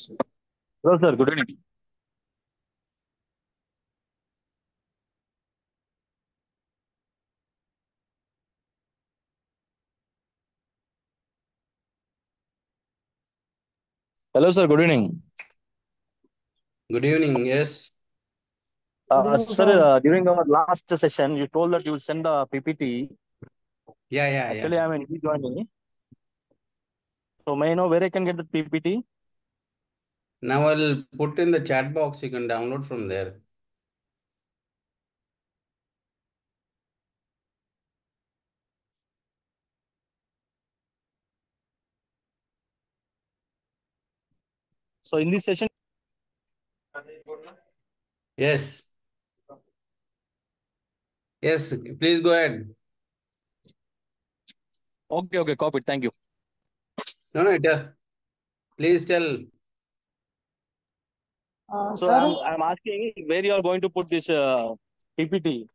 Hello, sir. Good evening. Hello, sir. Good evening. Good evening. Yes. Good evening, Sir, sir. during our last session, you told that you will send the PPT. Yeah. Actually, I'm in joining. So, may I know where I can get the PPT? Now I'll put in the chat box. You can download from there. So, in this session, Yes. Yes. Please go ahead. okay, copy. Thank you. No. Please tell. So, Sir, I'm asking where you are going to put this PPT.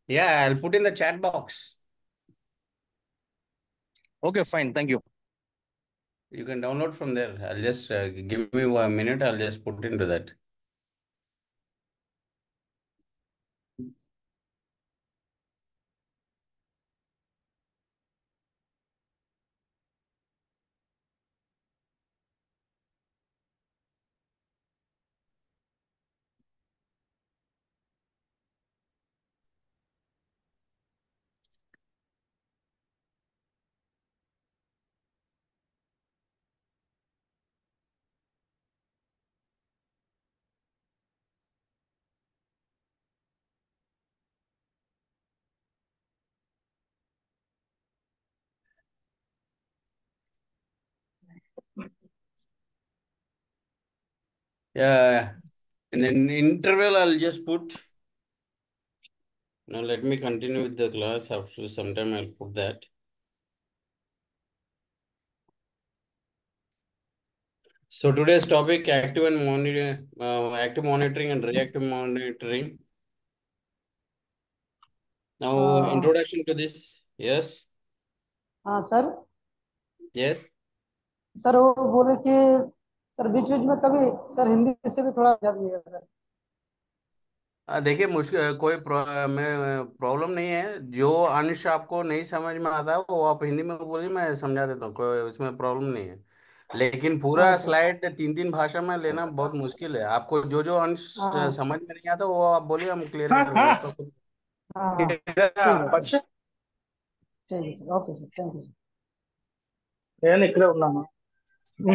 Yeah, I'll put in the chat box. Okay, fine. Thank you. You can download from there. I'll just give me 1 minute. I'll just put into that. Yeah. In the interval, I'll just put. Now let me continue with the class. After some time, I'll put that. So today's topic: active monitoring and reactive monitoring. Now, introduction to this. Yes. हाँ sir Yes. Sir वो बोले कि sir बीच बीच में कभी sir Hindi से भी थोड़ा समझा दीजिएगा सर। देखिए मुश्किल कोई मैं प्रॉब्लम नहीं है। जो अंश आपको नहीं समझ में आता है वो आप हिंदी में बोलिए, मैं समझा देता हूँ, कोई उसमें प्रॉब्लम नहीं है। लेकिन पूरा हाँ सर। स्लाइड तीन तीन भाषा में लेना बहुत मुश्किल है। आपको जो जो अंश हाँ हाँ समझ में नहीं आता वो आप बोलिए, हम क्लियर कर देंगे उसका कुछ। हाँ हाँ ठीक है sir okay sir thank you sir. నేను ఇక్కడే ఉన్నాను. So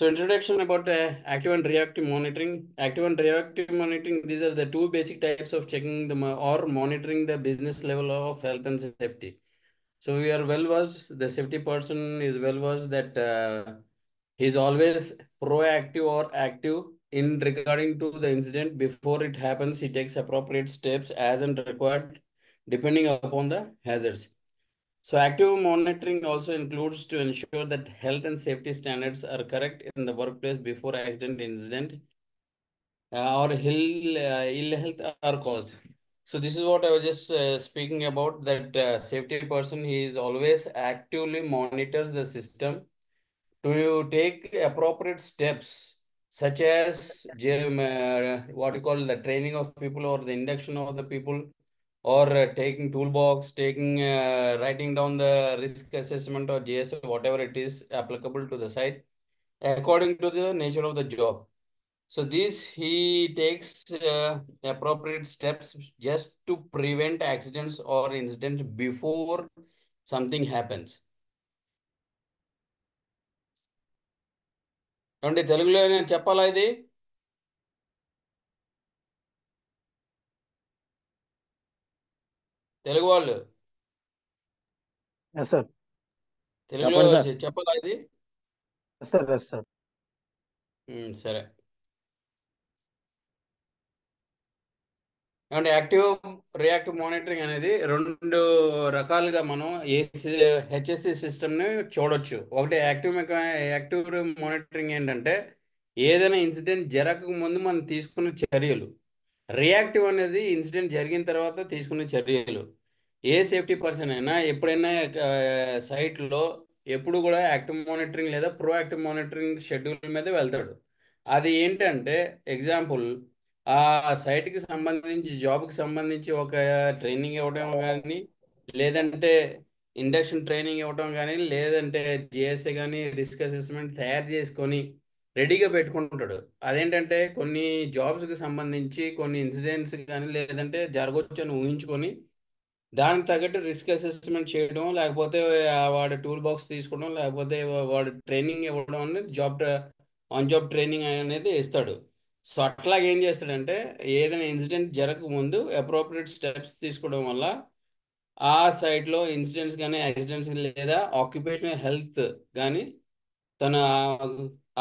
introduction about active and reactive monitoring. Active and reactive monitoring, these are the two basic types of checking or monitoring the business level of health and safety. So we are well versed, the safety person is well versed that he is always proactive or active in regarding to the incident. Before it happens, he takes appropriate steps as and required depending upon the hazards. So active monitoring also includes to ensure that health and safety standards are correct in the workplace before accident, incident, or ill health are caused. So this is what I was just speaking about, that safety person, he is always actively monitors the system to take appropriate steps, such as what you call the training of people or the induction of the people, or taking toolbox, taking writing down the risk assessment or GSO, whatever it is applicable to the site, according to the nature of the job. So this he takes appropriate steps just to prevent accidents or incidents before something happens. ఏమండి తెలుగులో నేను చెప్పాలా ఇది? తెలుగు వాళ్ళు yes sir. తెలుగులో చెప్పండి sir. చెప్పాలా ఇది? Yes sir. Yes sir. సరే. ఏమంటే యాక్టివ్ రియాక్టివ్ మానిటరింగ్ అనేది రెండు రకాలుగా మనం హెచ్ఎస్సి సిస్టమ్ని చూడొచ్చు. ఒకటి యాక్టివ్ మానిటరింగ్ ఏంటంటే ఏదైనా ఇన్సిడెంట్ జరగక ముందు మనం తీసుకున్న చర్యలు. రియాక్టివ్ అనేది ఇన్సిడెంట్ జరిగిన తర్వాత తీసుకునే చర్యలు. ఏ సేఫ్టీ పర్సన్ అయినా ఎప్పుడైనా సైట్లో ఎప్పుడు కూడా యాక్టివ్ మానిటరింగ్ లేదా ప్రోయాక్టివ్ మానిటరింగ్ షెడ్యూల్ మీద వెళ్తాడు. అది ఏంటంటే ఎగ్జాంపుల్, ఆ సైట్కి సంబంధించి జాబ్కి సంబంధించి ఒక ట్రైనింగ్ ఇవ్వడం కానీ, లేదంటే ఇండక్షన్ ట్రైనింగ్ ఇవ్వడం కానీ, లేదంటే జిఎస్ఏ కానీ రిస్క్ అసెస్మెంట్ తయారు చేసుకొని రెడీగా పెట్టుకుంటాడు. అదేంటంటే కొన్ని జాబ్స్కి సంబంధించి కొన్ని ఇన్సిడెంట్స్ కానీ లేదంటే జరగవచ్చు అని ఊహించుకొని దానికి తగ్గట్టు రిస్క్ అసెస్మెంట్ చేయడం, లేకపోతే వాడు టూల్ బాక్స్ తీసుకోవడం, లేకపోతే వాడు ట్రైనింగ్ ఇవ్వడం అనేది ఆన్ జాబ్ ట్రైనింగ్ అనేది ఇస్తాడు. సో అట్లాగే ఏం చేస్తాడంటే ఏదైనా ఇన్సిడెంట్ జరగకముందు అప్రోప్రియేట్ స్టెప్స్ తీసుకోవడం వల్ల ఆ సైట్లో ఇన్సిడెంట్స్ కానీ యాక్సిడెంట్స్ లేదా ఆక్యుపేషనల్ హెల్త్ కానీ తన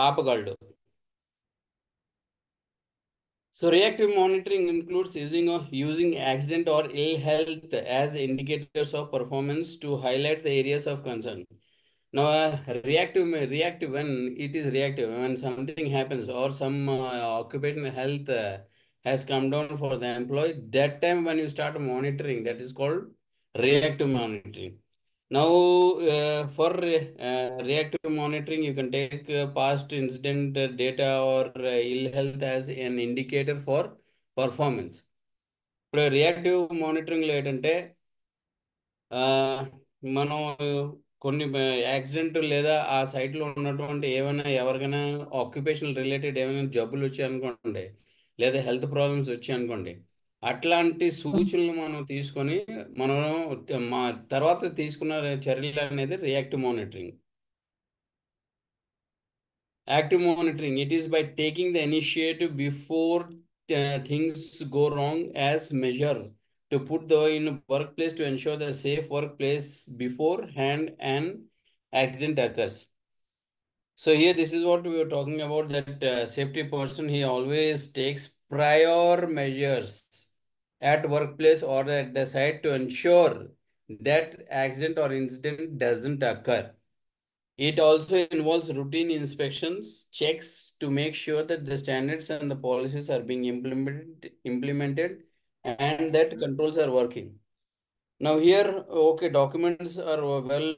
ఆపగలడు. So reactive monitoring includes using accident or ill health as indicators of performance to highlight the areas of concern. Now, reactive when it is reactive, when something happens or some occupational health has come down for the employee, that time when you start monitoring, that is called reactive monitoring. Now, for reactive monitoring, you can take past incident data or ill health as an indicator for performance. ఇప్పుడు reactive మానిటరింగ్లో ఏంటంటే ఆ, మనం కొన్ని accident లేదా ఆ సైట్లో ఉన్నటువంటి ఏమైనా ఎవరికైనా ఆక్యుపేషనల్ రిలేటెడ్ ఏమైనా జబ్బులు వచ్చాయి అనుకోండి, లేదా హెల్త్ ప్రాబ్లమ్స్ వచ్చాయి అనుకోండి, అట్లాంటి సూచనలు మనం తీసుకొని మనం మా తర్వాత తీసుకున్న చర్యలు అనేది reactive monitoring. Active monitoring, it is by taking the initiative before things go wrong as measure to put the in workplace to ensure the safe workplace beforehand an accident occurs. So here this is what we were talking about, that safety person, he always takes prior measures at workplace or at the site to ensure that accident or incident doesn't occur. It also involves routine inspections, checks to make sure that the standards and the policies are being implemented and that controls are working. Now here, okay, documents are well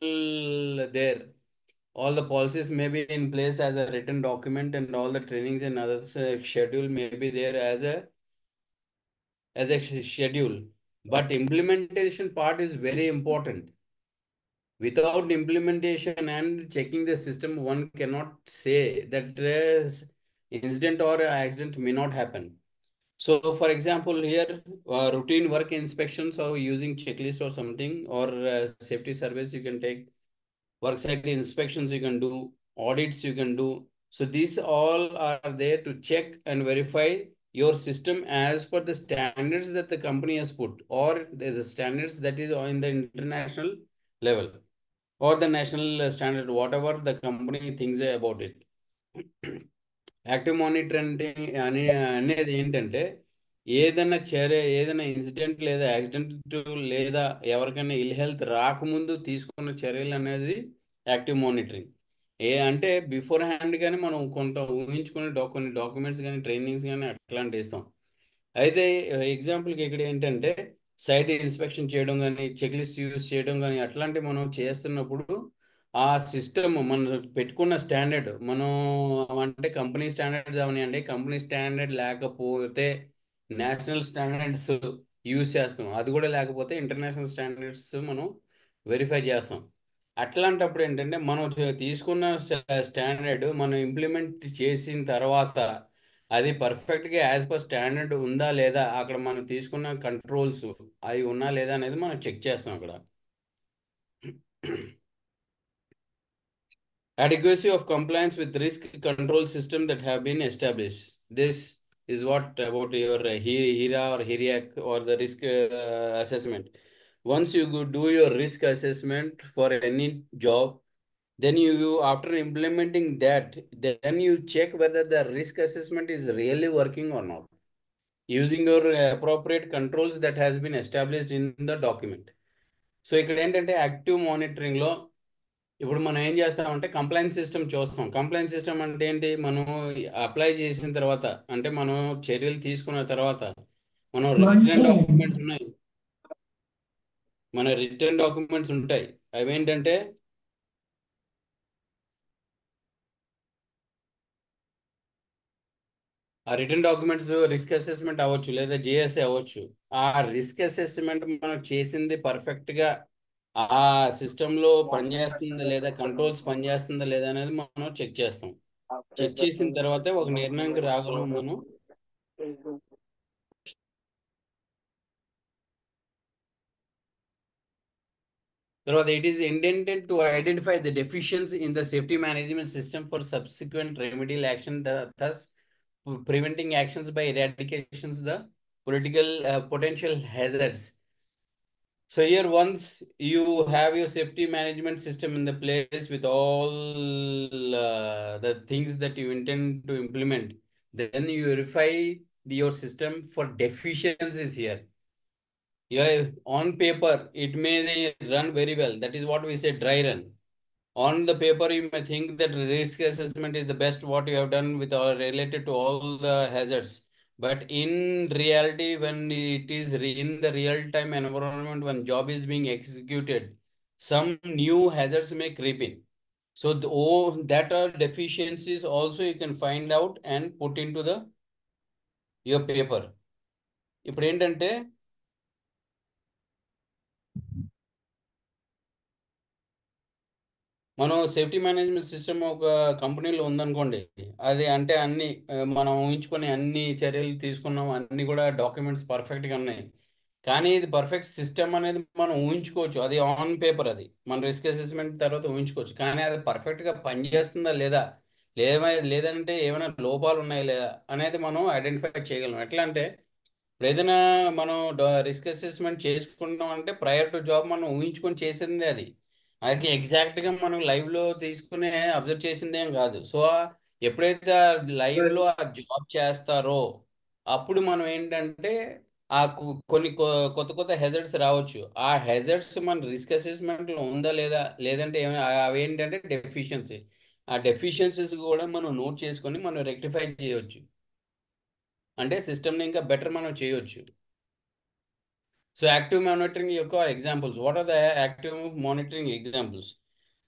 there. All the policies may be in place as a written document and all the trainings and other schedule may be there as a schedule. But implementation part is very important. Without implementation and checking the system, one cannot say that incident or accident may not happen. So, for example, here routine work inspections or using checklist or something, or safety surveys you can take, work site inspections you can do, audits you can do. So these all are there to check and verify your system as per the standards that the company has put, or the standards that is on the international level or the national standard, whatever the company thinks about it. Active monitoring అనేది ఏంటంటే ఏదైనా incident లేదా accident లేదా ఎవరికైనా ill health రాకముందు తీసుకున్న చర్యలు అనేది యాక్టివ్ మానిటరింగ్. అంటే బిఫోర్ హ్యాండ్ కానీ మనం కొంత ఊహించుకుని కొన్ని డాక్యుమెంట్స్ కానీ ట్రైనింగ్స్ కానీ అట్లాంటివి ఇస్తాం. అయితే ఎగ్జాంపుల్కి ఇక్కడ ఏంటంటే సైట్ ఇన్స్పెక్షన్ చేయడం కానీ చెక్ లిస్ట్ యూజ్ చేయడం కానీ అట్లాంటివి మనం చేస్తున్నప్పుడు ఆ సిస్టమ్ మనం పెట్టుకున్న స్టాండర్డ్, మనం అంటే కంపెనీ స్టాండర్డ్స్ అవనివ్వండి, కంపెనీ స్టాండర్డ్ లేకపోతే నేషనల్ స్టాండర్డ్స్ యూజ్ చేస్తాం, అది కూడా లేకపోతే ఇంటర్నేషనల్ స్టాండర్డ్స్ మనం వెరిఫై చేస్తాం. అట్లాంటప్పుడు ఏంటంటే మనం తీసుకున్న స్టాండర్డ్ మనం ఇంప్లిమెంట్ చేసిన తర్వాత అది పర్ఫెక్ట్గా యాజ్ పర్ స్టాండర్డ్ ఉందా లేదా, అక్కడ మనం తీసుకున్న కంట్రోల్స్ అవి ఉన్నా లేదా అనేది మనం చెక్ చేస్తాం అక్కడ. Adequacy of compliance with risk control system that have been established. This is what about your HIRA or HIRIAC or the risk assessment. Once you do your risk assessment for any job, then you after implementing that, then you check whether the risk assessment is really working or not, using your appropriate controls that has been established in the document. So ఇక్కడ ఏంటంటే active మానిటరింగ్లో ఇప్పుడు మనం ఏం చేస్తామంటే complaint system చూస్తాం. Complaint system అంటే ఏంటి? మనం అప్లై చేసిన తర్వాత, అంటే మనం చర్యలు తీసుకున్న తర్వాత, మనం రిటర్న్ డాక్యుమెంట్స్ ఉన్నాయి. మన రిటర్న్ డాక్యుమెంట్స్ ఉంటాయి. అవేంటంటే ఆ రిటర్న్ డాక్యుమెంట్స్ రిస్క్ అసెస్మెంట్ అవ్వచ్చు, లేదా జిఎస్ఏ అవ్వచ్చు. ఆ రిస్క్ అసెస్మెంట్ మనం చేసింది పర్ఫెక్ట్గా ఆ సిస్టంలో పనిచేస్తుందా లేదా, కంట్రోల్స్ పనిచేస్తుందా లేదా అనేది మనం చెక్ చేస్తాం. చెక్ చేసిన తర్వాతే ఒక నిర్ణయానికి రాగలం మనం. తర్వాత it is intended to identify the deficiency in the safety management system for subsequent remedial action, thus preventing actions by eradications the political potential hazards. So here, once you have your safety management system in the place with all the things that you intend to implement, then you verify your system for deficiencies here. Yeah, on paper, it may run very well. That is what we say dry run. On the paper, you may think that risk assessment is the best what you have done with all related to all the hazards. But in reality, when it is in the real-time environment, when job is being executed, some new hazards may creep in. So that are deficiencies also you can find out and put into your paper. ఇప్పుడు ఏంటంటే మనం safety management system ఒక కంపెనీలో ఉందనుకోండి, అది అంటే అన్ని మనం ఊహించుకొని అన్ని చర్యలు తీసుకున్నాం, అన్ని కూడా డాక్యుమెంట్స్ పర్ఫెక్ట్గా ఉన్నాయి. కానీ ఇది పర్ఫెక్ట్ సిస్టమ్ అనేది మనం ఊహించుకోవచ్చు, అది ఆన్ పేపర్, అది మన రిస్క్ అసెస్మెంట్ తర్వాత ఊహించుకోవచ్చు. కానీ అది పర్ఫెక్ట్గా పనిచేస్తుందా లేదా, లేదంటే ఏమైనా లోపాలు ఉన్నాయా లేదా అనేది మనం ఐడెంటిఫై చేయగలం. ఎట్లా అంటే ఇప్పుడు ఏదైనా మనం రిస్క్ అసెస్మెంట్ చేసుకుంటాం అంటే ప్రయర్ టు జాబ్ మనం ఊహించుకొని చేసిందే అది. అది ఎగ్జాక్ట్గా మనం లైవ్లో తీసుకుని అబ్జర్వ్ చేసింది ఏం కాదు. సో ఎప్పుడైతే లైవ్లో ఆ జాబ్ చేస్తారో అప్పుడు మనం ఏంటంటే ఆ కొత్త కొత్త హెజర్డ్స్ రావచ్చు. ఆ హెజర్డ్స్ మన రిస్క్ అసెస్మెంట్లో ఉందా లేదా, లేదంటే ఏమైనా అవి ఏంటంటే డెఫిషియన్సీ. ఆ డెఫిషియన్సీస్ కూడా మనం నోట్ చేసుకొని మనం రెక్టిఫై చేయవచ్చు. అంటే సిస్టమ్ని ఇంకా బెటర్ మనం చేయొచ్చు. సో యాక్టివ్ మానిటరింగ్ యొక్క examples. What are the active monitoring examples?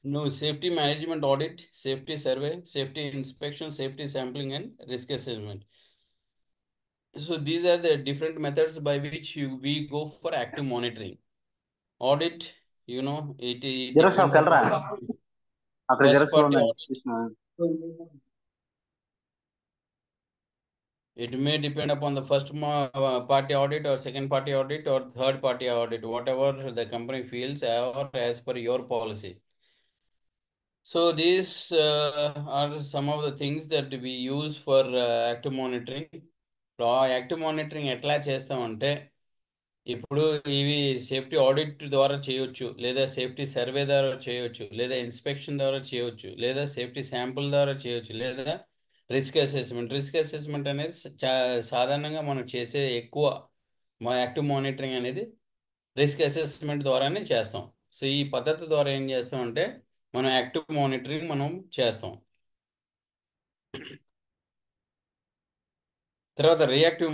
No, safety management audit, safety survey, safety inspection, safety sampling, and risk assessment. So these are the different methods by which we go for active monitoring. Audit, it Xerox shop depends kelra upon అక్కడ first xerox party ఉన్నాయి audit. తీసుకో. It may depend upon the first party audit or second party audit or third party audit, whatever the company feels or as per your policy. So these are some of the things that we use for active monitoring. Active monitoring ఎట్లా చేస్తామంటే, ఇప్పుడు ఇవి safety audit ద్వారా చేయొచ్చు, లేదా safety survey ద్వారా చేయొచ్చు, లేదా ఇన్స్పెక్షన్ ద్వారా చేయొచ్చు, లేదా సేఫ్టీ శాంపుల్ ద్వారా చేయొచ్చు, లేదా రిస్క్ అసెస్మెంట్ అనేది సాధారణంగా మనం చేసే ఎక్కువ మా యాక్టివ్ మానిటరింగ్ అనేది రిస్క్ అసెస్మెంట్ ద్వారానే చేస్తాం. సో ఈ పద్ధతి ద్వారా ఏం చేస్తామంటే మనం యాక్టివ్ మానిటరింగ్ మనం చేస్తాం. తర్వాత reactive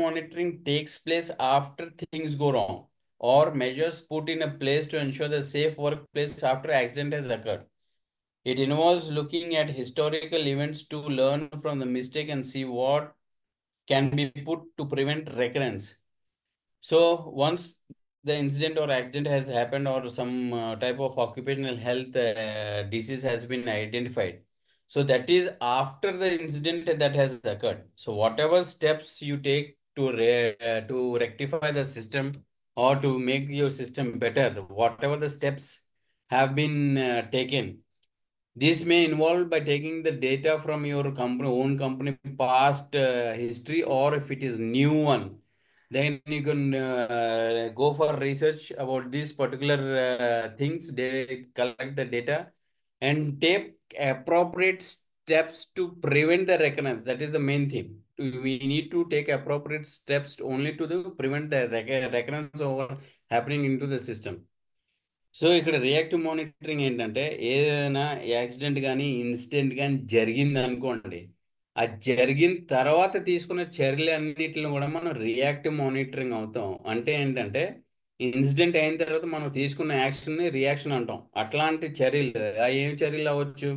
monitoring takes place after things go wrong or measures put in a place to ensure the safe workplace after accident has occurred. It involves looking at historical events to learn from the mistake and see what can be put to prevent recurrence. So once the incident or accident has happened or some type of occupational health disease has been identified, so that is after the incident that has occurred. So whatever steps you take to rectify the system or to make your system better, whatever the steps have been taken, this may involve by taking the data from your own company past history, or if it is new one, then you can go for research about these particular things. They collect the data and take appropriate steps to prevent the recurrence. That is the main thing. We need to take appropriate steps only to prevent the recurrence or happening into the system. So ఇక్కడ reactive monitoring ఏంటంటే ఏదైనా accident కానీ incident కానీ జరిగింది అనుకోండి, ఆ జరిగిన తర్వాత తీసుకున్న చర్యలు అన్నిటిని కూడా మనం రియాక్టివ్ మానిటరింగ్ అవుతాం. అంటే ఏంటంటే ఇన్సిడెంట్ అయిన తర్వాత మనం తీసుకున్న యాక్షన్ని రియాక్షన్ అంటాం. అట్లాంటి చర్యలు ఏం చర్యలు అవ్వచ్చు?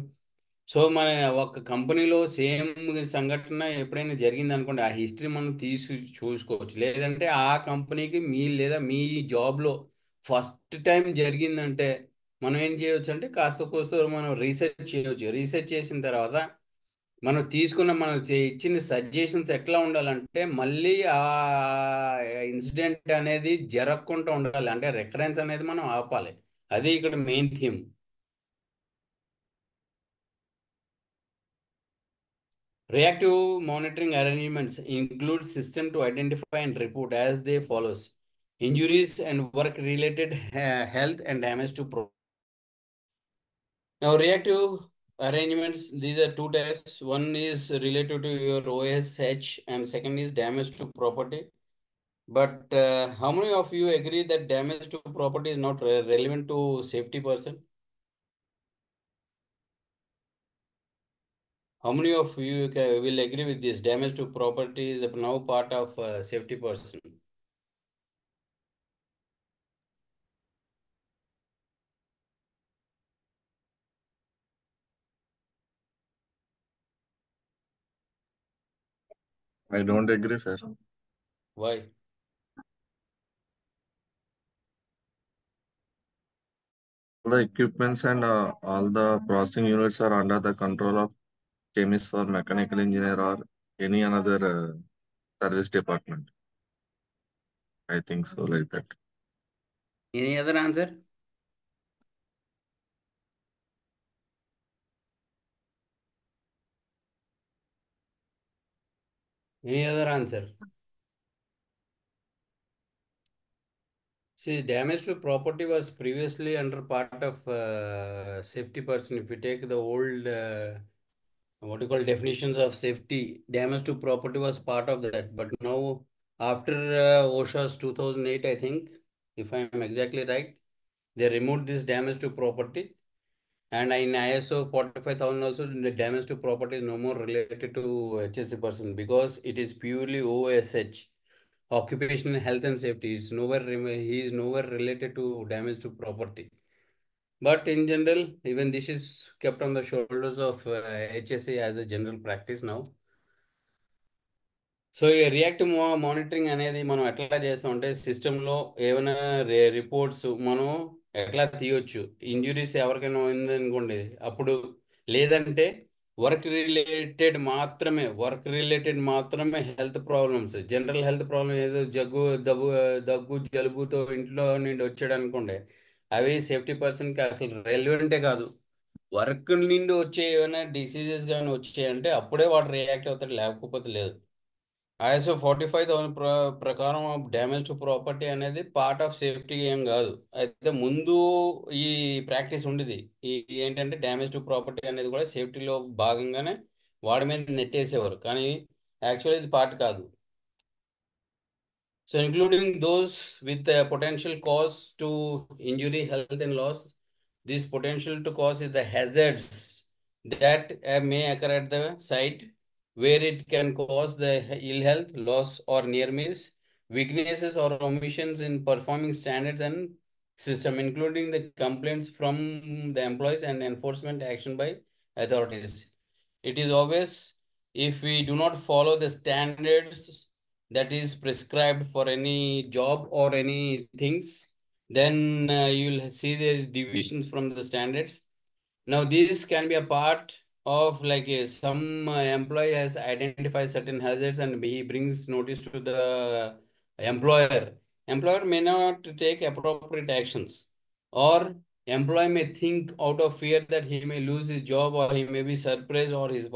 సో మన ఒక కంపెనీలో సేమ్ సంఘటన ఎప్పుడైనా జరిగింది అనుకోండి, ఆ హిస్టరీ మనం తీసి చూసుకోవచ్చు. లేదంటే ఆ కంపెనీకి లేదా మీ జాబ్లో ఫస్ట్ టైం జరిగిందంటే మనం ఏం చేయవచ్చు అంటే కాస్త కోస్త మనం రీసెర్చ్ చేయవచ్చు. రీసెర్చ్ చేసిన తర్వాత మనం ఇచ్చిన సజెషన్స్ ఎట్లా ఉండాలంటే మళ్ళీ ఆ ఇన్సిడెంట్ అనేది జరగకుండా ఉండాలి. అంటే రికరెన్స్ అనేది మనం ఆపాలి. అది ఇక్కడ main theme. Reactive monitoring arrangements include system to identify and report as they follows: injuries and work-related health and damage to pro. Now, reactive arrangements, these are two types. One is related to your OSH and second is damage to property. But how many of you agree that damage to property is not relevant to safety person? How many of you will agree with this? Damage to property is now part of safety person. I don't agree, sir. Why? The equipments and all the processing units are under the control of chemist or mechanical engineer or any another service department. I think so, like that. Any other answer? Any other answer? See, damage to property was previously under part of safety person. If you take the old, what you call definitions of safety, damage to property was part of that. But now, after OSHA's 2008, I think, if I am exactly right, they removed this damage to property. And in ISO 45,000 also, the damage to property is no more related to HSC person because it is purely OSH, occupational health and safety. He is nowhere related to damage to property. But in general, even this is kept on the shoulders of HSA as a general practice now. So ఈ reactive monitoring అనేది మనం ఎట్లా చేస్తామంటే సిస్టంలో ఏమైనా reports మనం ఎట్లా తీయొచ్చు. ఇంజురీస్ ఎవరికైనా ఉందనుకోండి అప్పుడు, లేదంటే వర్క్ రిలేటెడ్ మాత్రమే health problems, general health problem ఏదో దగ్గు జలుబుతో ఇంట్లో నుండి వచ్చాడు అనుకోండి, అవి సేఫ్టీ పర్సన్కి అసలు రెలవెంటే కాదు. వర్క్ నుండి వచ్చే ఏమైనా డిసీజెస్ కానీ వచ్చాయంటే అప్పుడే వాడు రియాక్ట్ అవుతాడు, లేకపోతే లేదు. ISO 45,000 ప్రకారం డ్యామేజ్ టు ప్రాపర్టీ అనేది పార్ట్ ఆఫ్ సేఫ్టీ ఏం కాదు. అయితే ముందు ఈ ప్రాక్టీస్ ఉండేది, ఈ ఏంటంటే డ్యామేజ్ టు ప్రాపర్టీ అనేది కూడా సేఫ్టీలో భాగంగానే వాడి మీద నెట్టేసేవారు, కానీ యాక్చువల్లీ ఇది పార్ట్ కాదు. So including those with a potential cause to injury, health and loss, this potential to cause is the hazards that may occur at the site where it can cause the ill health, loss or near miss, weaknesses or omissions in performing standards and system, including the complaints from the employees and enforcement action by authorities. It is obvious if we do not follow the standards that is prescribed for any job or any things, then you will see the deviations from the standards. Now this can be a part of like some employee has identified certain hazards and he brings notice to the employer may not take appropriate actions, or employee may think out of fear that he may lose his job, or he may be surprised, or his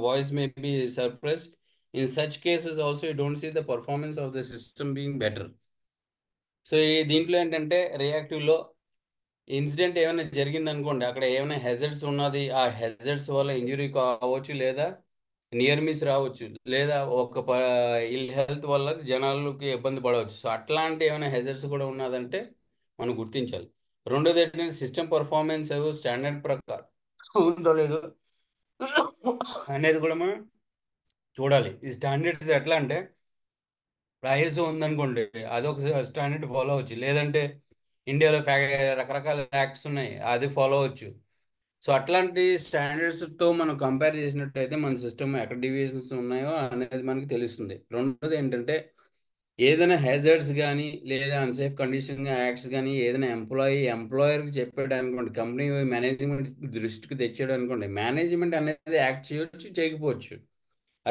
voice may be suppressed. In such cases also you don't see the performance of the system being better. So ఈ దీంట్లో ఏంటంటే రియాక్టివ్లో incident ఏమైనా జరిగింది అనుకోండి, అక్కడ ఏమైనా హెజర్డ్స్ ఉన్నది, ఆ హెజర్డ్స్ వల్ల ఇంజురీ కావచ్చు, లేదా నియర్ మిస్ రావచ్చు, లేదా ఇల్ హెల్త్ వల్ల జనాలకి ఇబ్బంది పడవచ్చు. సో అట్లాంటి ఏమైనా హెజర్డ్స్ కూడా ఉన్నదంటే మనం గుర్తించాలి. రెండోది ఏంటంటే సిస్టమ్ పర్ఫార్మెన్స్ స్టాండర్డ్ ప్రకారం ఉందో లేదో అనేది కూడా మనం చూడాలి. ఈ స్టాండర్డ్స్ ఎట్లా అంటే ఐఎస్ఓ ఉందనుకోండి, అదొక స్టాండర్డ్ ఫాలో అవచ్చు. లేదంటే ఇండియాలో రకరకాల యాక్ట్స్ ఉన్నాయి, అది ఫాలో అవచ్చు. సో అట్లాంటి స్టాండర్డ్స్తో మనం కంపేర్ చేసినట్టయితే మన సిస్టమ్ ఎక్కడ డివియేషన్స్ ఉన్నాయో అనేది మనకి తెలుస్తుంది. రెండోది ఏంటంటే ఏదైనా హ్యాజర్డ్స్ కానీ లేదా అన్సేఫ్ కండిషన్ యాక్ట్స్ కానీ ఏదైనా ఎంప్లాయర్కి చెప్పాడు అనుకోండి, కంపెనీ మేనేజ్మెంట్ దృష్టికి తెచ్చాడు అనుకోండి, మేనేజ్మెంట్ అనేది యాక్ట్ చేయొచ్చు, చేయకపోవచ్చు,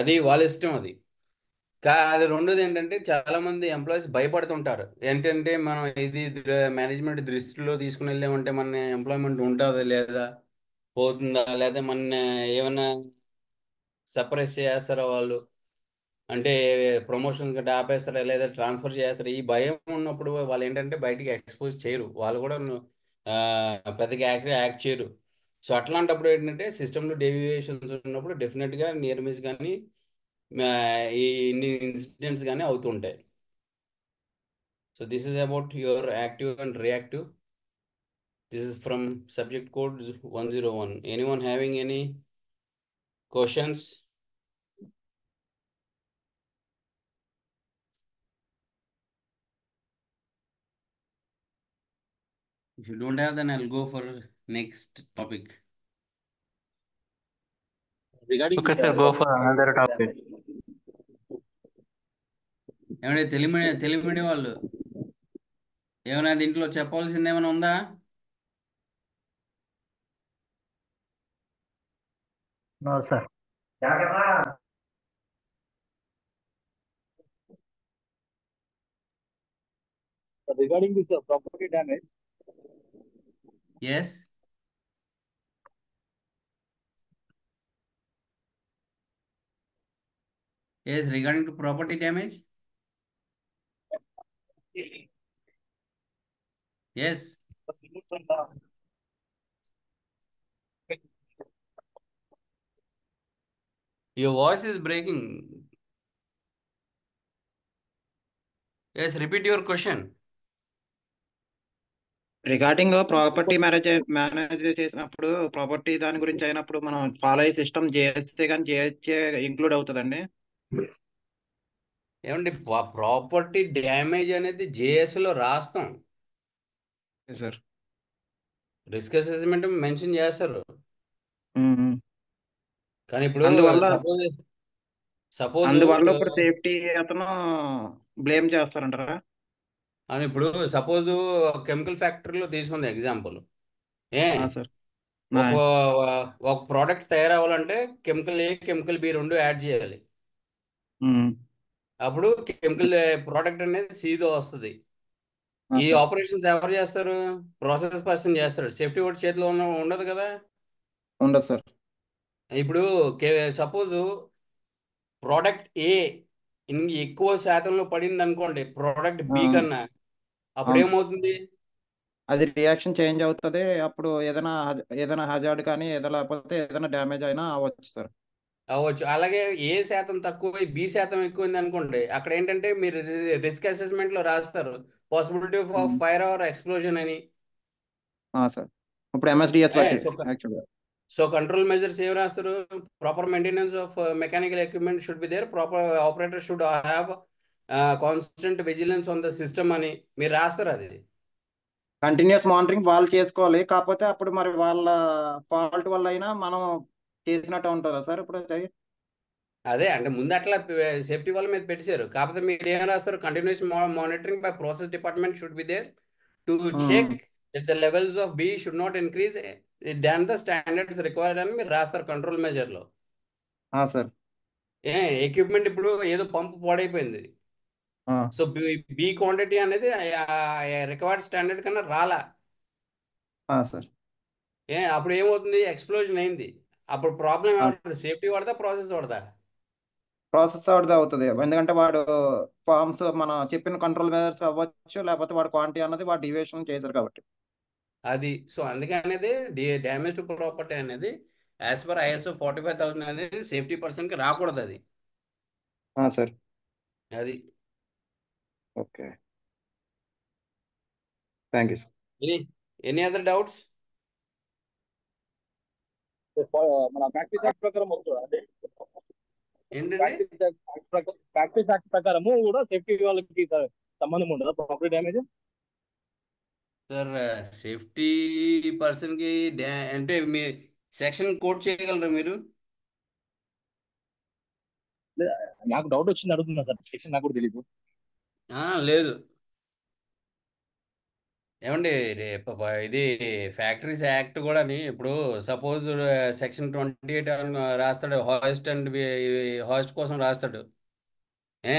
అది వాళ్ళ ఇష్టం. అది రెండోది ఏంటంటే చాలా మంది ఎంప్లాయీస్ భయపడుతుంటారు. ఏంటంటే మనం ఇది మేనేజ్మెంట్ దృష్టిలో తీసుకుని వెళ్ళామంటే మన ఎంప్లాయ్మెంట్ ఉంటుందా లేదా, పోతుందా, లేదా మన ఏమైనా సప్రెస్ చేస్తారా వాళ్ళు, అంటే ప్రమోషన్ గట్రా ఆపేస్తారా లేదా ట్రాన్స్ఫర్ చేస్తారా, ఈ భయం ఉన్నప్పుడు వాళ్ళు ఏంటంటే బయటికి ఎక్స్పోజ్ చేయరు, వాళ్ళు కూడా ఆ, పెద్దగా యాక్ట్ చేయరు. సో అట్లాంటప్పుడు ఏంటంటే సిస్టంలో డేవియేషన్స్ ఉన్నప్పుడు డెఫినెట్గా నియర్ మిస్ కానీ ఈ ఇన్ని ఇన్సిడెంట్స్ కానీ అవుతుంటాయి. So this is about your active and reactive. This is from subject code 101. Anyone having any questions? If you don't have, then I'll go for next topic. Regarding Okay, this, sir, go for another topic. ఏమంటే తెలుగు వాళ్ళు ఏమైనా దీంట్లో చెప్పాల్సింది ఏమైనా ఉందా? no, sir. Regarding this property damage, Yes. Yes, regarding to property damage. Yes. Your voice is breaking. Yes, repeat your question. Regarding property manage చేసినప్పుడు property దాని గురించి అయినప్పుడు మనం ఫాలో అయ్యే సిస్టమ్ చేస్తే కానీ జిహెచ్ఏ ఇంక్లూడ్ అవుతుందండి. ఏమండి ప్రాపర్టీ డ్యామేజ్ అనేది జేఎస్లో రాస్తాం, సార్ రిస్క్ అసెస్మెంట్ మెన్షన్ చేస్తారు. కానీ ఇప్పుడు అందువల్ల సపోజ్ ఇప్పుడు సేఫ్టీ అతను బ్లేమ్ చేస్తారంటారా? అని ఇప్పుడు సపోజ్ కెమికల్ ఫ్యాక్టరీలో తీసుకుంది ఎగ్జాంపుల్. సార్ ఒక ఒక ప్రోడక్ట్ తయారవ్వాలంటే కెమికల్ ఏ కెమికల్ బి రెండు యాడ్ చేయాలి. అప్పుడు కెమికల్ ప్రోడక్ట్ అనేది సీదో వస్తుంది. ఈ ఆపరేషన్స్ ఎవరు చేస్తారు? ప్రాసెస్ పర్సన్ చేస్తాడు. సేఫ్టీ ఒకటి చేతిలో ఉండదు కదా. ఉండదు సార్. ఇప్పుడు సపోజ్ ప్రోడక్ట్ ఏ ఎక్కువ శాతంలో పడింది అనుకోండి ప్రోడక్ట్ బి కన్నా, అప్పుడు ఏమవుతుంది? అది రియాక్షన్ చేంజ్ అవుతుంది. అప్పుడు ఏదైనా హజార్డ్ కానీ లేకపోతే ఏదైనా డ్యామేజ్ అయినా అవ్వచ్చు సార్. అవ్వచ్చు. అలాగే ఏ శాతం తక్కువ బి శాతం ఎక్కువైంది అనుకోండి, అక్కడ ఏంటంటే మీరు రిస్క్ అసెస్మెంట్ లో రాస్తారు possibility of fire or explosion అని. సార్ ఇప్పుడు ఎంఎస్డిఎస్ బట్టి యాక్చువల్గా. సో కంట్రోల్ మెజర్స్ ఏం రాస్తారు? Proper maintenance of mechanical equipment should be there, proper operator should have constant vigilance on the system అని మీరు రాస్తారు. అది కంటిన్యూస్ మానిటరింగ్ వాళ్ళు చేసుకోవాలి. కాకపోతే అప్పుడు మరి వాళ్ళ ఫాల్ట్ వల్ల అయినా మనం చేసినట్టు ఉంటుందా సార్? ఇప్పుడు అదే అంటే ముందు అట్లా సేఫ్టీ వాళ్ళ మీద పెట్టారు. కాకపోతే మీరు ఏం రాస్తారు? Continuous monitoring by process department should be there to check that the levels of B should not increase than the standards required అని మీరు రాస్తారు కంట్రోల్ మెజర్లో. సార్ ఎక్విప్మెంట్ ఇప్పుడు ఏదో పంపు పాడైపోయింది, సో బి క్వాంటిటీ అనేది రిక్వైర్డ్ స్టాండర్డ్ కన్నా రాలా సార్. అప్పుడు ఏమవుతుంది? ఎక్స్ప్లోజన్ అయింది. అప్పుడు ప్రాబ్లం ఏమవుతుంది? సేఫ్టీ వాడదా ప్రాసెస్ వాడదా? ప్రాసెస్ అవుతుంది. ఎందుకంటే వాడు ఫార్మ్స్ మన చెప్పిన కంట్రోల్ మెజర్స్ అవ్వచ్చు, లేకపోతే వాడు క్వాంటిటీ అన్నది వాడు డివియేషన్ చేశారు కాబట్టి అది. సో అందుకే అనేది డ్యామేజ్ టు ప్రాపర్టీ అనేది యాజ్ పర్ ఐఎస్ఓ 45,000 అనేది సేఫ్టీ పర్సన్కి రాకూడదు. అది సార్. అది okay, thank you sir. Any other doubts? మన ప్రాక్టీస్ యాక్ట్ ప్రకారం వస్తుంది అంటే ఏంటండి? ప్రాక్టీస్ యాక్ట్ ప్రకారము కూడా సేఫ్టీ వాళ్ళకి సంబంధం ఉండదు ప్రాపర్టీ డ్యామేజ్. సార్ సేఫ్టీ పర్సన్కి అంటే మీ సెక్షన్ కోట్ చేయగలరా మీరు? నాకు డౌట్ వచ్చింది అడుగుతున్నా సార్, సెక్షన్ నాకు కూడా తెలియదు. లేదు ఏమండి, ఇది ఫ్యాక్టరీస్ యాక్ట్ కూడా ఇప్పుడు సపోజ్ సెక్షన్ 28 రాస్తాడు, హాయిస్ట్ అండ్ హాయిస్ట్ కోసం రాస్తాడు. ఏ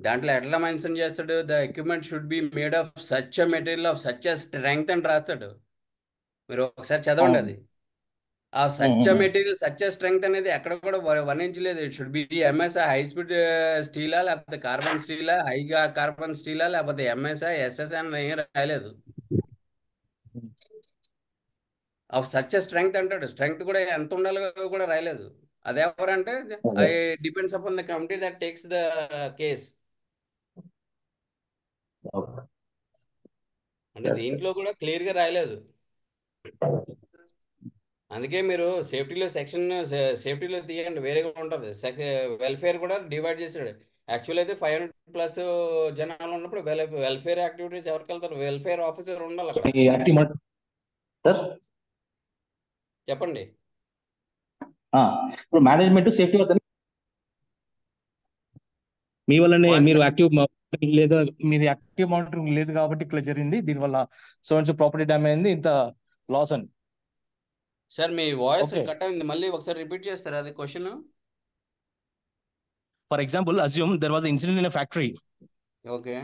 దాంట్లో ఎట్లా మెన్షన్ చేస్తాడు? The equipment should be made of such a material of such a strength అని రాస్తాడు. మీరు ఒకసారి చదవండి అది. ఆ such a material such a strength అనేది ఎక్కడ కూడా వర్ణించలేదు. It should be MSI high speed స్టీలా, లేకపోతే కార్బన్ స్టీలా, హైగా కార్బన్ స్టీలా, లేకపోతే ఎంఎస్ఐ ఎస్ఎస్ఐ అని ఏం రాయలేదు. ఆఫ్ సచ్ స్ట్రెంగ్త్ అంటాడు. స్ట్రెంగ్త్ కూడా ఎంత ఉండాలో కూడా రాయలేదు. అది ఎవరంటే I depends upon the committee that takes the case. అంటే దీంట్లో కూడా క్లియర్ గా రాయలేదు. అందుకే మీరు సేఫ్టీలో సేఫ్టీలో తీయండి, వేరేగా ఉంటుంది. వెల్ఫేర్ కూడా డివైడ్ చేశాడు. యాక్చువల్ అయితే 500+ జనాలు ఉన్నప్పుడు వెల్ఫేర్ యాక్టివిటీస్ ఎవరికి వెళ్తారు? వెల్ఫేర్ ఆఫీసర్ ఉండాలి అక్కడ. సార్ చెప్పండి. ఇప్పుడు మేనేజ్మెంట్ సేఫ్టీ మీ వల్లనే Voice మీరు యాక్టివ్ లేదు, మీది యాక్టివ్ మానిటరింగ్ లేదు కాబట్టి ఇట్లా జరిగింది. దీనివల్ల so and so property damage అయింది, ఇంత లాస్ అని. సార్ మీ వాయిస్ Okay. కట్ అయింది, మళ్ళీ ఒకసారి రిపీట్ చేస్తారా అది question? For example, assume there was an incident in a factory. Okay.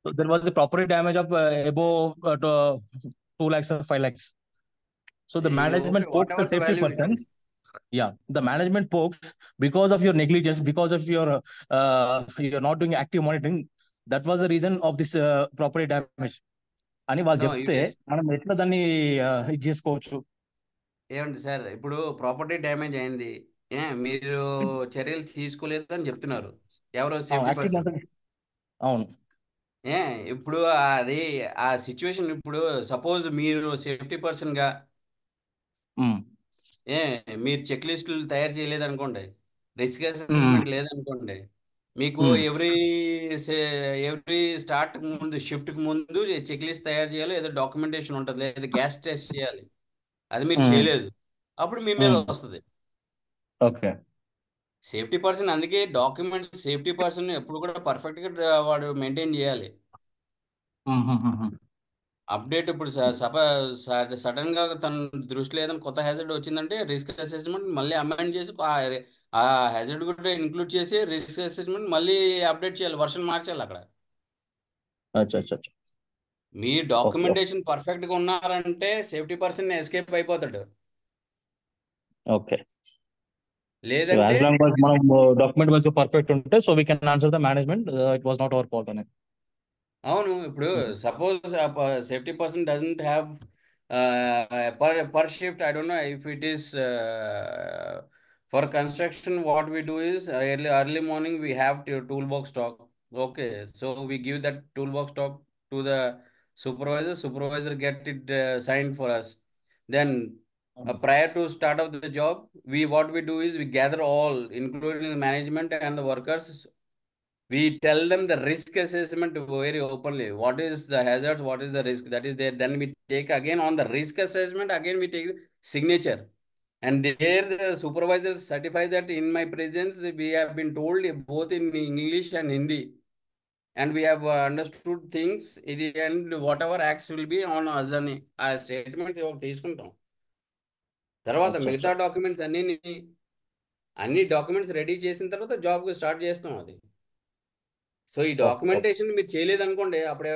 So there was the property damage of above 2 lakhs or 5 lakhs. So the management Okay, pokes the whatever the safety value it person. is. Yeah, the management pokes because of your negligence, because of your you're not doing active monitoring. That was the reason of this property damage. అని వాళ్ళు No, చెప్తే మనం ఎట్లా దాన్ని ఇది చేసుకోవచ్చు? ఏమండి sir, ఇప్పుడు ప్రాపర్టీ డ్యామేజ్ అయింది, మీరు చర్యలు తీసుకోలేదు అని చెప్తున్నారు. ఎవరో సేఫ్టీ యాక్టివ్ పర్సన్. మానిటరింగ్. అవును. ఇప్పుడు అది ఆ సిచ్యువేషన్, ఇప్పుడు సపోజ్ మీరు సేఫ్టీ పర్సన్గా మీరు చెక్ లిస్టులు తయారు చేయలేదు అనుకోండి, రిస్క్ అసెస్మెంట్ లేదనుకోండి, మీకు ఎవ్రీ స్టార్ట్ ముందు, షిఫ్ట్కి ముందు చెక్ లిస్ట్ తయారు చేయాలి, ఏదో డాక్యుమెంటేషన్ ఉంటుంది, లేదా గ్యాస్ టెస్ట్ చేయాలి. అది మీరు చేయలేదు, అప్పుడు మీ మీద వస్తుంది. ఓకే. సేఫ్టీ పర్సన్ అందుకే డాక్యుమెంట్స్, సేఫ్టీ పర్సన్ ఎప్పుడు కూడా పర్ఫెక్ట్గా వాడు మెయింటైన్ చేయాలి. అప్డేట్ ఇప్పుడు సడన్ గా తన దృష్టిలో ఏదైనా కొత్త హ్యాజర్డ్ వచ్చిందంటే రిస్క్ అసెస్మెంట్ మళ్ళీ అమెండ్ చేసి ఆ హ్యాజర్డ్ కూడా ఇంక్లూడ్ చేసి రిస్క్ అసెస్మెంట్ మళ్ళీ అప్డేట్ చేయాలి, వర్షన్ మార్చాలి అక్కడ. మీ డాక్యుమెంటేషన్ పర్ఫెక్ట్ గా ఉన్నారంటే సేఫ్టీ పర్సన్ ఎస్కేప్ అయిపోతాడు. ఓకే. లేదంటే as long as మనం డాక్యుమెంట్ వైజ్ పర్ఫెక్ట్ ఉంటే so we can answer the management it was not our fault అనేది. అవును. ఇప్పుడు suppose safety person doesn't have per shift, I don't know if it is for construction. What we do is early morning we have toolbox stock. Okay, so we give that toolbox stock to the supervisor get it signed for us. Then prior to start of the job, what we do is we gather all, including the management and the workers. We tell them the risk assessment very openly. What is the hazards? What is the risk that is there? Then we take again on the risk assessment. Again, we take the signature, and there the supervisor certifies that in my presence we have been told both in English and Hindi, and we have understood things. And whatever acts will be on us అని ఆ statement తీసుకుంటాం. తర్వాత మిగతా documents అన్ని documents ready చేసిన తర్వాత job start చేస్తాం అది. సో ఈ డాక్యుమెంటేషన్ మీరు చేయలేదు అనుకోండి, అప్పుడే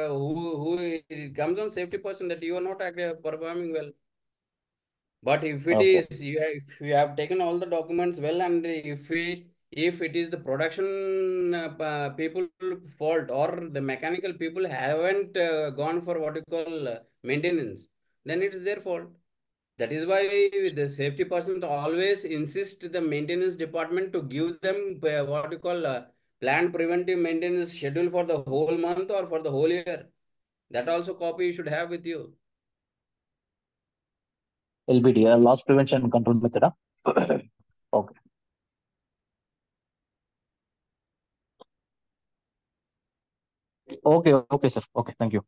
who it comes on safety person that you are not performing well. But if it is if you have taken all the documents well, and if it is the production people fault, or the mechanical people haven't gone for what you call maintenance, then it is their fault. That is why the safety person always insist the maintenance department to give them what you call planned preventive maintenance schedule for the whole month or for the whole year. That also copy you should have with you. LBD, loss prevention and control method. Okay. Okay, sir. Okay, thank you.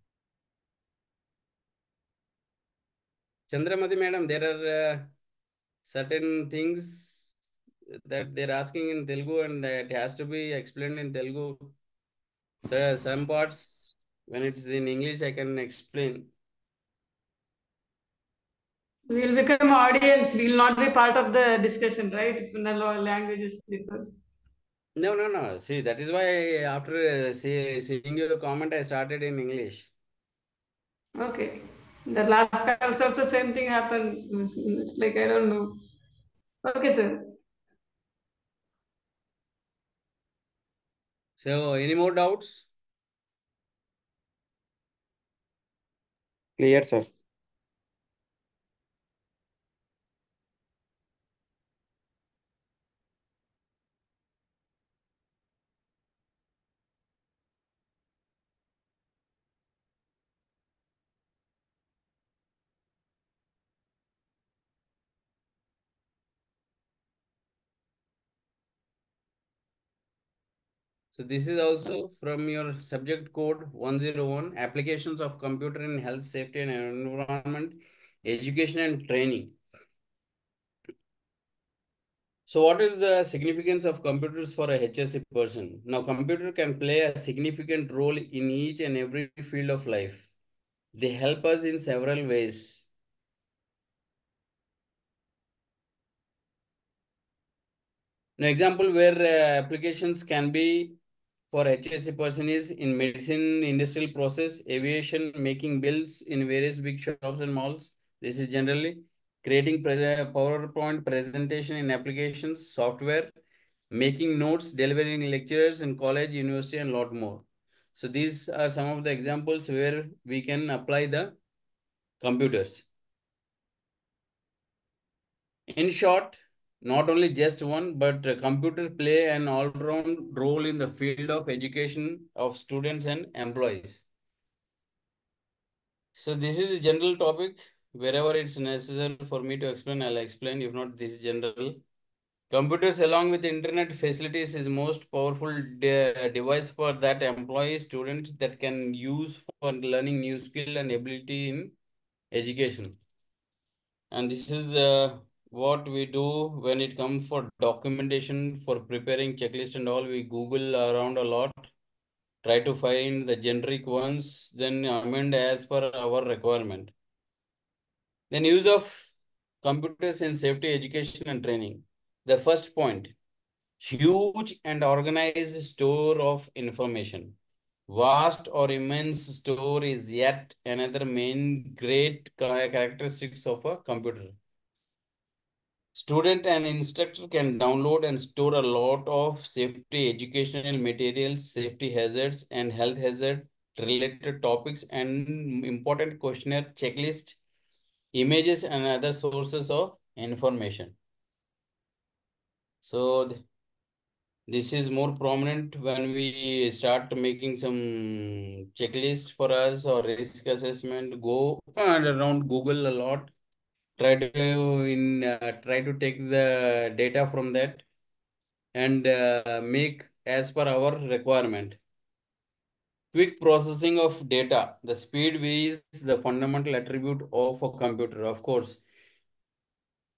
Chandramati madam, there are certain things that they're asking in Telugu and it has to be explained in Telugu. So some parts, when it's in English, I can explain. We'll become audience. We'll not be part of the discussion, right? If the languages differs. No. See, that is why after seeing your comment, I started in English. Okay. The last class also same thing happened. It's like, I don't know. Okay, sir. So, any more doubts? Clear, sir. So this is also from your subject code 101, applications of computer in health, safety and environment, education and training. So what is the significance of computers for a HSC person? Now, computer can play a significant role in each and every field of life. They help us in several ways. An example where applications can be for HSC person is in medicine, industrial process, aviation, making bills in various big shops and malls. This is generally creating PowerPoint presentation in applications, software, making notes, delivering lectures in college, university, and lot more. So these are some of the examples where we can apply the computers. In short, not only just one, but computers play an all-round role in the field of education of students and employees. So this is a general topic. Wherever it's necessary for me to explain, I'll explain. If not, this is general. Computers along with internet facilities is most powerful device for that employee student that can use for learning new skill and ability in education. And this is what we do when it comes for documentation, for preparing checklist and all. We Google around a lot, try to find the generic ones, then amend as per our requirement. Then use of computers in safety education and training. The first point, huge and organized store of information. Vast or immense store is yet another main great characteristics of a computer. Student and instructor can download and store a lot of safety educational materials, safety hazards and health hazard related topics and important questionnaire checklist, images and other sources of information. So this is more prominent when we start making some checklist for us or risk assessment. Go around Google a lot. Try to take the data from that and make as per our requirement. Quick processing of data. The speed is the fundamental attribute of a computer. Of course,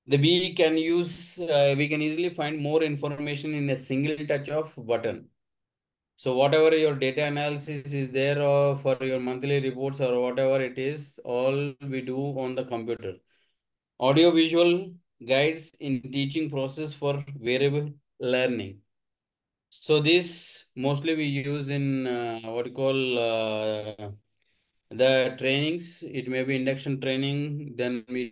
we can easily find more information in a single touch of button. So whatever your data analysis is there for your monthly reports or whatever it is, all we do on the computer. Audio visual guides in teaching process for variable learning. So this mostly we use in what you call the trainings. It may be induction training. Then we